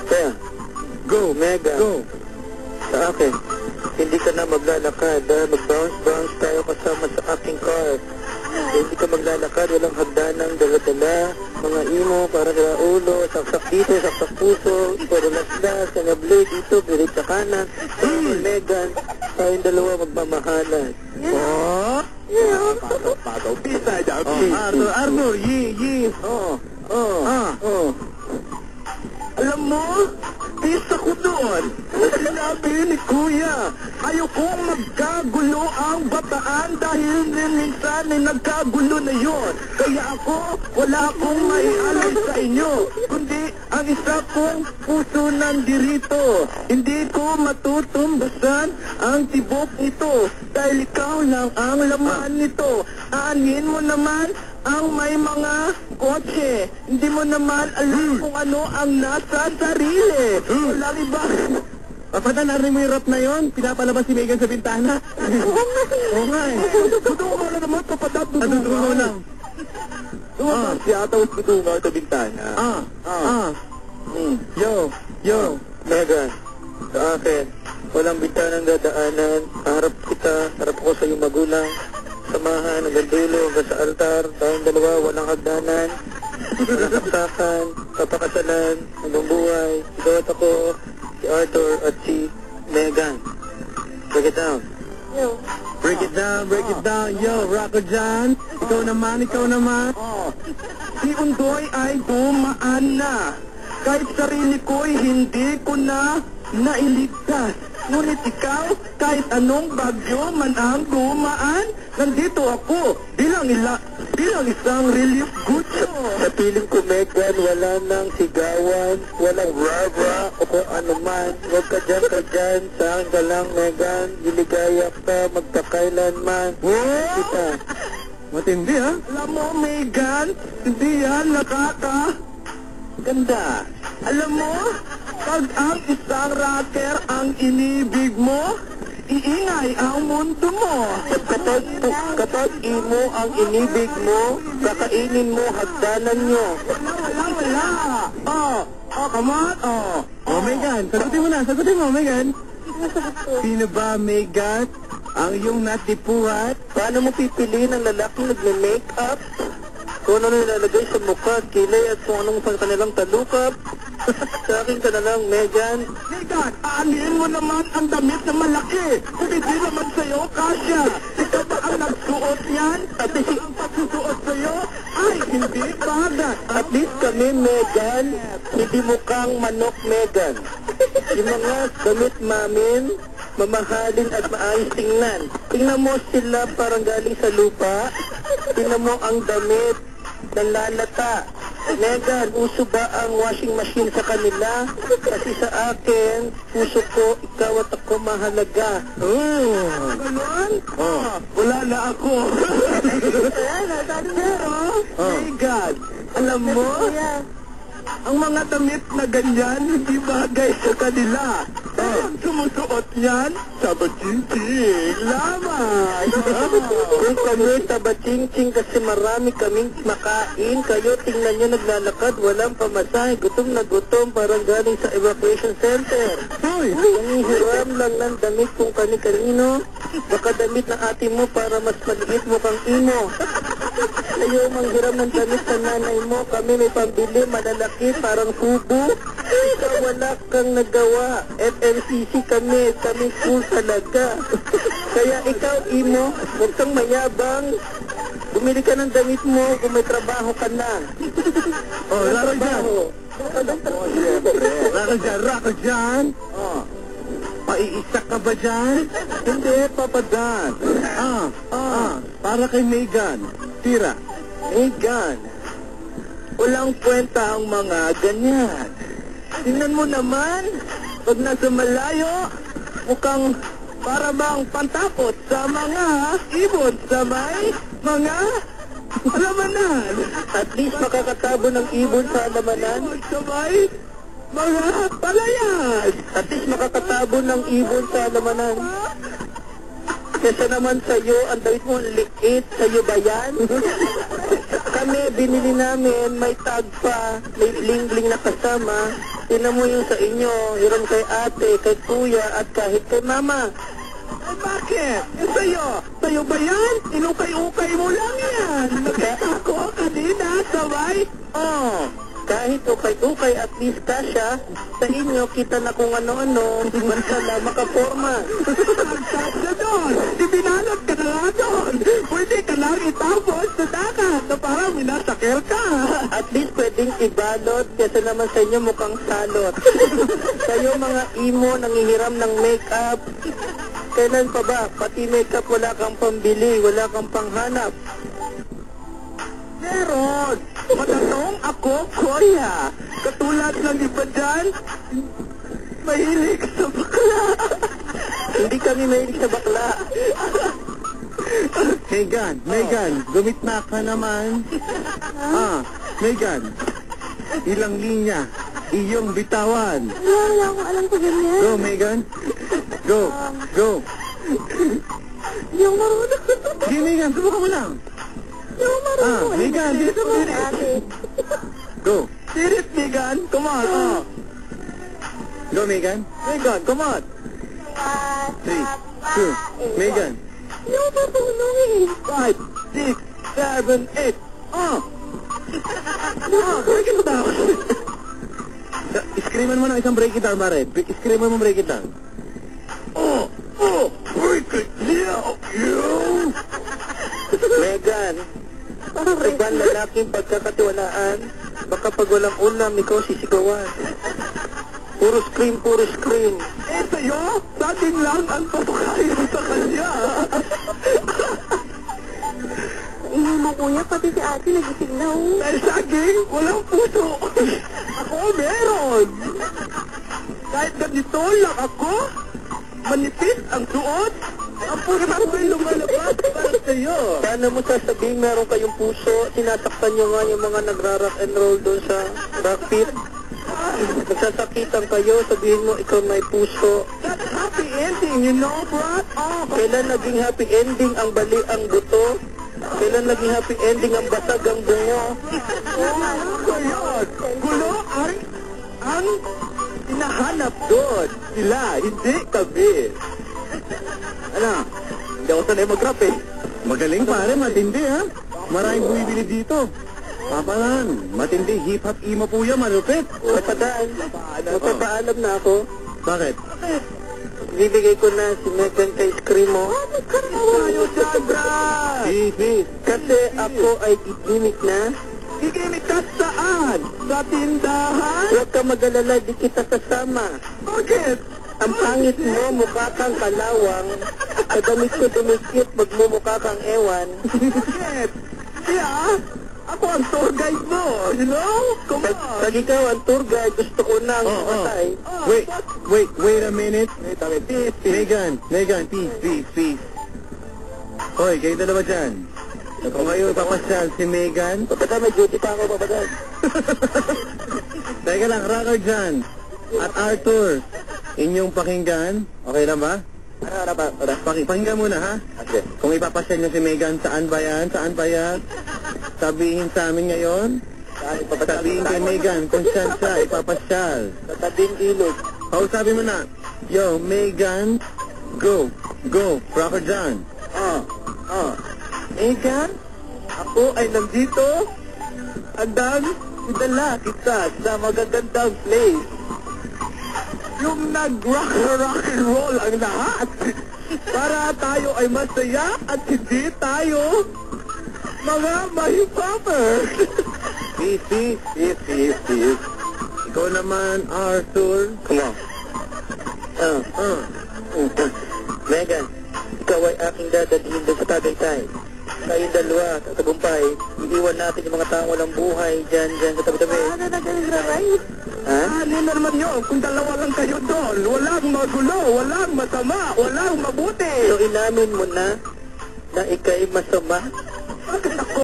Kaya, go, Mega. Go. Sa akin, hindi ka na maglalakad dahil mag-bounce tayo kasama sa aking car. Hindi ka maglalakad, walang hagdanang dala-dala, mga imo, para sa ulo, saksak dito, saksak puso, puro laslas, kanya blade dito, birit sa kanan, Megan, tayong dalawa magmamahalan. Oh? Pagaw, bisa dyan. Arthur, ye. Alam mo, isa ko doon. Sinabi ni Kuya, ayokong magkagulo ang bataan dahil minsan ay nagkagulo na yon. Kaya ako, wala akong maialay sa inyo, kundi ang isa kong puso nandirito. Hindi ko matutumbasan ang tibok nito dahil ikaw lang ang laman nito. Aanin mo naman ang may mga kotse. Hindi mo naman alam kung ano ang nasa sarili. Walang iba. Kapata, narinig mo yung rap na yon? Pinapalabas si Megan sa bintana? Oo nga eh. Tutungo mo na naman, kapatat. Tutungo mo lang. Tumabas siya, tapos tutungo sa bintana. Yo. Megan, sa akin, walang bintanang dadaanan, harap kita, harap ko sa iyong magulang, samahan hanggang dulo, hanggang sa altar, tayong dalawa, walang hagdanan, walang saksakan, kapakasalan, hanggang buhay, ikaw at ako, si Arthur at si Megan. Break it down. Break it down, yo, Rocco John. Ikaw naman. Si Undoy ay dumaan na. Kahit sarili ko'y hindi ko na nailigtas. Ngunit ikaw, kahit anong bagyo man ang dumaan, nandito ako bilang isang relief gusto. Sa piling ko, Megan, wala nang sigawan, walang rara o kung ano man. Huwag ka dyan, saan ka lang, Megan. Giligaya ka, magpakailanman. Kita. Matindi, ha? Alam mo, Megan, hindi yan ganda. Alam mo, pag ang isang rocker ang inibig mo, iingay ang mundo mo. Kapag imo ang inibig mo, kakainin mo hagdanan nyo. Wala. Come on. Megan, sagutin mo, Megan. Sino ba, Megan, ang iyong natipuhat? Paano mo pipiliin ang lalaking nagme-make-up? Kung ano nilalagay sa mukha, kilay at kung anong sa kanilang talukap. Sa akin ka na lang, Megan. Megan, aanin mo naman ang damit na malaki. Kung hindi naman sa'yo, kasya. Ikaw ba ang nagsuot yan? At ang pagsusuot sa'yo ay hindi bagay. At least kami, Megan, hindi mukhang manok, Megan. Yung mga damit namin, mamahalin at maayos tingnan. Tingnan mo sila parang galing sa lupa. Tingnan mo ang damit ng lalata. Megan, uso ba ang washing machine sa kanila? Kasi sa akin, puso ko, ikaw at ako mahalaga. Ganon? Wala na ako. Pero, Megan, alam mo, ang mga damit na ganyan, hindi bagay sa kanila. Ang sumusuot niyan, sabat-ching-ching lamang. Kung kami sabat-ching-ching kasi marami kaming makain, kayo tingnan nyo naglalakad, walang pamasahe, gutom na gutom, parang galing sa evacuation center. Ang hiram lang ng damit kung kani-kanino, baka damit na ate mo para mas maliit mo kang imo. Ayaw manghiram ng damit sa nanay mo, kami may pambili, malalaki, parang kubo. Ikaw wala kang nagawa. FMCC kami cool talaga. Kaya ikaw, imo, huwag kang mayabang. Bumili ka ng damit mo kung may trabaho ka na. Raka dyan. Paiisak ka ba dyan? Hindi, papadan. Para kay Megan. Tira. Megan. Walang kwenta ang mga ganyan. Tingnan mo naman, pag nasa malayo, mukhang para bang pantakot sa mga ibon sa may mga alamanan. At least makakatabo ng ibon sa alamanan. Sa may mga palayan. At least makakatabo ng ibon sa alamanan. Kesa naman sa'yo, ang damit mo liit, sa'yo ba yan? Kami, binili namin, may tag pa, may bling-bling na kasama. Tinan mo yung sa inyo, hiram kay ate, kay kuya, at kahit kay mama. Ay, bakit? Yung sa'yo? Sa'yo ba yan? Inukay-ukay mo lang yan. Nakita ko kanina, sabay. Oh. Kahit ukay-ukay at least kasya, sa inyo, kita na kung ano-ano, basta na makaporma. Kasya doon. Ibinalot ka na nga doon. Pwede ka lang itapos sa dagat na parang minasakir ka. At least pwedeng ibalot, kasi naman sa inyo mukhang salot. Kayo mga imo, nangihiram ng make-up. Kailan pa ba? Pati make-up wala kang pambili, wala kang panghanap. Meron. Matanong ako, kuya. Katulad ng iba dyan, mahilig sa bakla. Hindi kami mahilig sa bakla. Megan, gumitna ka naman. Megan, ilang linya, iyong bitawan. Wala akong alam sa ganyan. Go, Megan. Go. Hindi ako marunong. Sige, Megan, subukan mo lang. Hindi ako marunong. Megan, dito mo. Ate. Go. Sirit, Megan. Come on. Oh. Go, Megan. Megan, come on. 3, 2, Megan. Hindi ako marunong eh. 5, 6, 7, 8. Oh. Break it down. Screaman mo ng isang break it down, pare. Screaman mo break it down. Break it down, you. Megan, ibang lalaking pagkakatiwalaan, baka pag walang ulam, ikaw sisigawan. Puro scream. Eh, sa'yo, saging lang ang papakain sa kanya. Hindi mo kuya, pati si ate nagising na oh. Dahil saging, walang puso. Ako meron. Kahit ganito lang ako, manipis ang suot, ang puso ay lumalabas para sa'yo. Paano mo sasabihin meron kayong puso, sinasaktan nyo nga yung mga nagra-rock and roll doon sa rock pit? Nagsasakitan kayo, sabihin mo ikaw may puso. That's happy ending, you know, bro? Oh, Kailan naging happy ending ang bali ang buto? Kailan naging happy ending ang basag ang bungo? Ngayon, gulo ang hinahanap doon. Sila, hindi kami. Ano? Hindi ako sanay mag-rap eh. Magaling, pare. Matindi, ha? Maraming bumibili dito. Papalan. Matindi. Hip-hop emo po yan. Malupit. Magpapaalam na ako. Bakit? Bibigay ko na si Megan kay Screamo. Tayo dyan, brad! Peace. Kasi ako ay gimmick na. Gigimik ka saan? Sa tindahan? Huwag ka mag-alala, di kita sasama. Bakit? Ang pangit mo, mukha kang kalawang. Sa damit ko dumikit, magmumukha kang ewan. Bakit? Yeah, ako ang tour guide mo, you know? Come on! Pag ikaw ang tour guide, gusto ko nang matay. Wait a minute. Megan, peace. Hoy, kayo dalawa dyan. Kung kayo papasyal si Megan. Kapag may duty pa ako, babagay. Teka lang, rocker dyan. At Arthur, inyong pakinggan. Okay na ba? Ano ba? Pakinggan muna, ha? Okay. Kung ipapasyal niyo si Megan, saan ba yan? Sabihin sa amin ngayon. Sabihin kay Megan kung saan siya ipapasyal. Sa tabing ilog. Sabi mo na, yo, Megan, go, rocker dyan. Megan, ako ay nandito. Andang idala kita sa magagandang place. Yung nag-rock and roll ang lahat. Para tayo ay masaya at hindi tayo mga mahipapers. Peace. Ikaw naman, Arthur. Come on. Megan, ikaw ay aking dadalhin doon sa Tagaytay. Kayong dalawa, tagumpay, iiwan natin yung mga taong walang buhay dyan sa tabi-tabi. Ano na nag-ray? Ha? Ano naman yun? Kung dalawa lang kayo doon, walang magulo, walang masama, walang mabuti. So inamin mo na ikay masama? Bakit ako?